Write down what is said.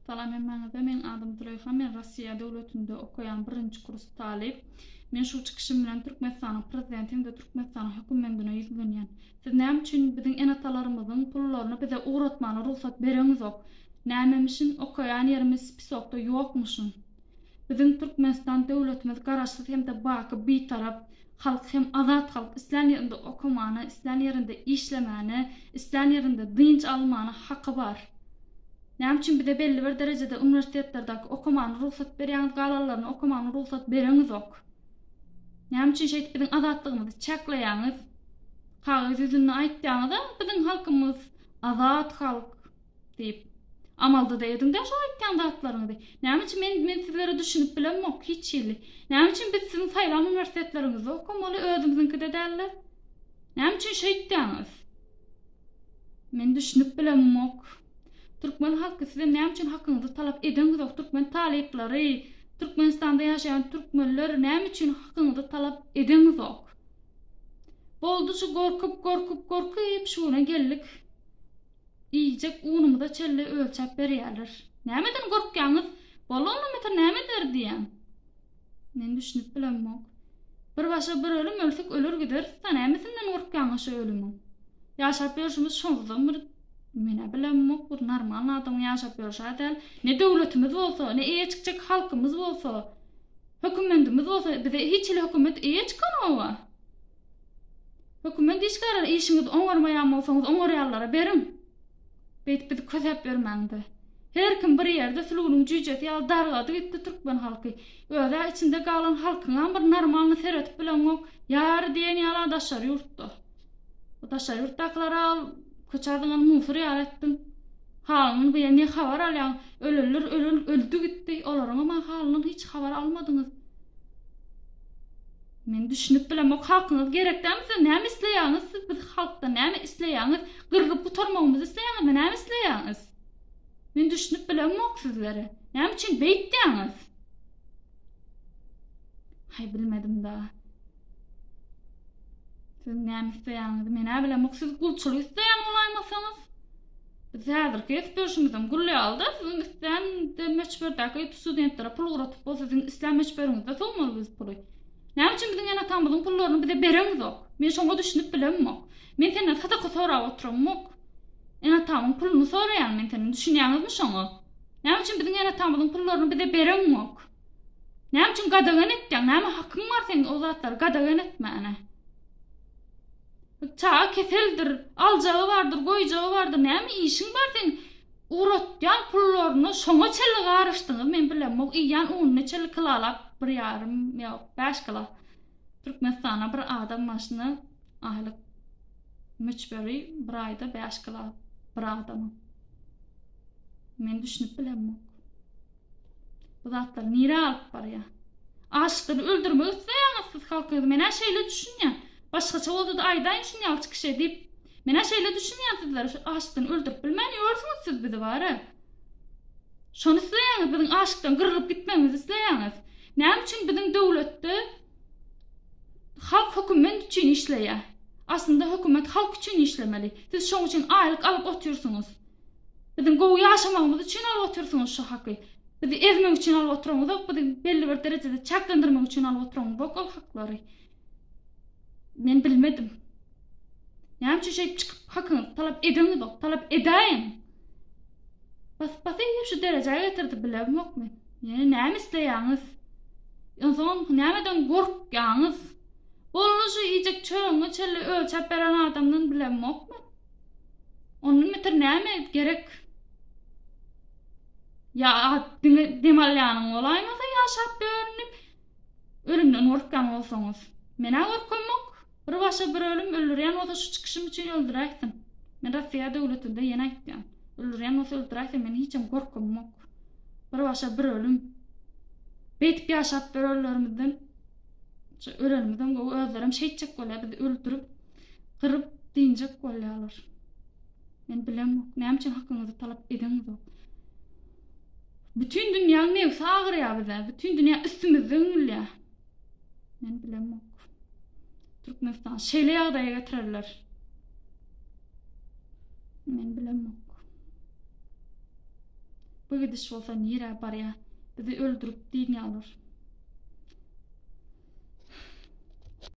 Salam emmaňyza, men adym Züleyha, men Rossiýa döwletinde okuýan 1-nji kurs talip. Men şu çykyşym bilen Türkmenistanyň prezidenti hem-de Türkmenistanyň hökümetine ýüzlenýän. Siz näme üçin biziň enatalarymyzyň pullaryny bize uğratmagyna ruhsat bereňizok? Nämemişin okuýan ýerimiz pisokda ýokmuşyn? Biziň Türkmenistan döwletimiz garaşsyz hem-de baky bitarap, halk hem azat halk islen ýerinde okumany, islen ýerinde işlemäni, islen ýerinde dynç almany haky bar. Näme üçin bize belli bir derejede universitetlerdäki okumany ruhsat berýäňiz galalaryny okumany ruhsat bereňizok? Näme üçin şeýle biziň azatlygymy çäkleýäňiz? Kagazy ýüzünde aýtýaňyzda biziň halkymyz azat halk diýip amalda da ýerdinde şo aýtýan zatlaryňy. Näme üçin men sizlere düşünüp bilemok hiç ýeli. Näme üçin biz siziň saýlan universitetleриňizde okumaly özümizinkide däl? Näme üçin şeýtdäňiz? Men düşünüp bilemok. Türkmen halky size näme üçin hakyňyzy talap edeňiz? Türkmen talyplary, Türkmenistanda ýaşaýan türkmenler näme üçin hakyňyzy talap edeňiz? Boldy şu gorkup şuna geldik. İyicek unumda çelle ölçäp berýärler. Nämeden gorkýaňyz? Bolany meter näme der diýen. Men düşünüp bilemok. Bir başa bir ölüm ölsek ölür gider. Sen nämesinden gorkýaňyz şu ölümü? Ýaşap ýörüşimiz şonda bir mene bilemok, bir normal adam ýaşap ýörşädäl. Ne döwletimiz bolsa, ne eýçikçek halkymyz bolsa, hökümetimiz bolsa, bize hiç ile hökümet eýçikanawa. Hökümet işgarar, işiňiz oňarmaýan bolsaňyz oňarýarlara berin. Beýtip bizi közäp bermäňdi. Her kim bir ýerde sulugnyň jüjeti ýa dargady gitdi türkmen halky. Öňe içinde galan halkyňa bir normalny seretip bilemok, ýar diýen ýaladaşlar ýurtda. Bu daşlar ýurtdaklara köçädiňen musur ýaratdym. Halyny bir ne habar alýan, ölürler öldü gitdi. Olaryň ama halyny hiç habar almadyňyz. Men düşünüp bilemok, halkyňyz gerekdämi? Näme isleýäňiz? Siz biz halkda näme isleýäňiz? Gyrgyp gutarmagymyzy isleýäňiz, näme isleýäňiz? Men düşünüp bilemok sizlere. Näme üçin beýtdäňiz? Hay bilmedim da. Siz näme isleýäňiz? Men näme bilemok, siz gulçulyk isleýän olaýmasaňyz? Biz häzirki ösbörşümizden gulle aldy. Sizin isleýän de meçberdäki studentlere pul guratyp bolsa sizin isleýän meçberiňizde solmaly biz puly. Näme üçin biziň enatamyzyň pullaryny bize bereňizok? Men şoňa düşünüp bilemok. Men senden sadaka sorap oturamok. Enatamyň pulunu soraýan men senden düşünýäňizmi şoňa? Näme üçin biziň enatamyzyň pullaryny bize bereňok? Näme üçin gadagan etdiň? Näme hakyň bar seň o zatlary gadagan etmäne? Çağa keseldir, aljagy bardyr, goýjagy bardyr. Näme işiň bar seň? Uratýan pullaryny şoňa çelle garaşdyňyz men bilemok. Ýan ununy çelle kylalap 1,5 ýa 5 kila. Türkmenistana bir adam maşyny aýlyk meçberi bir aýda 5 kila bir adam. Men düşünüp bilemok. Bu zatlar nire alyp barýar? Açlygy öldürmek isleýäňiz siz halkyňyz. Men şeýle düşünýän. Başgaça boldy da aýdaýyn şunu ýalçyk şey diýip. Men şeýle düşünýän sizler açlygyny öldürip bilmän ýörsiňiz siz bizi bara. Şonu isleýäňiz, biziň aşykdan gyrılıp gitmemizi isleýäňiz. Näme üçin biziň döwletde halk hökümet üçin işleýär? Aslında hökümet halk üçin işlemeli. Siz şoň üçin aýlyk alyp oturýarsyňyz. Biziň gowy ýaşamagymyz üçin alyp oturýarsyňyz şu haky. Bizi ezmek üçin alyp oturaňyz, biziň belli bir derejede çäklendirmek üçin alyp oturaňyz, bok ol haklary. Men bilmedim. Näme üçin şeýip çykyp hakyňyzy talap edeňiz, talap edäýin. Basy şu derejeye getirdi bilemok men. Ýani näme isleýäňiz? Ýa-da nämeden gorkýaňyz? Boluşy ýejek çöňe çelle ölçäp beren adamdan bilemok men. Onuň meter näme gerek? Ya demalýanyň olaýmasa ýaşap börnüp ölümden gorkýan bolsaňyz. Mene gorkmok. Bir başa bir ölüm öldürýän bolsa şu çykyşym üçin öldüräýsin. Men Rossiýa döwletinde ýene aýtdym. Öldürýän bolsa öldüräýsin, men hiçem gorkmok. Bir başa bir ölüm. Beýtip ýaşap bir ölümden ölerimizden gowy özlerim şeýçek bolýar, bizi öldürüp, gyryp, diňjek bolýarlar. Men bilemok, näme üçin hakyňyzy talap edeňiz? Bütün dünýä näme sagyrýar bize? Bütün dünýä üstümizden bilýär. Men bilemok. Türkmenistan şeýle ýagdaýa getirerler. Men bilemok. Bu gidiş bolsa nire barya? Bizi öldürüp dini alır.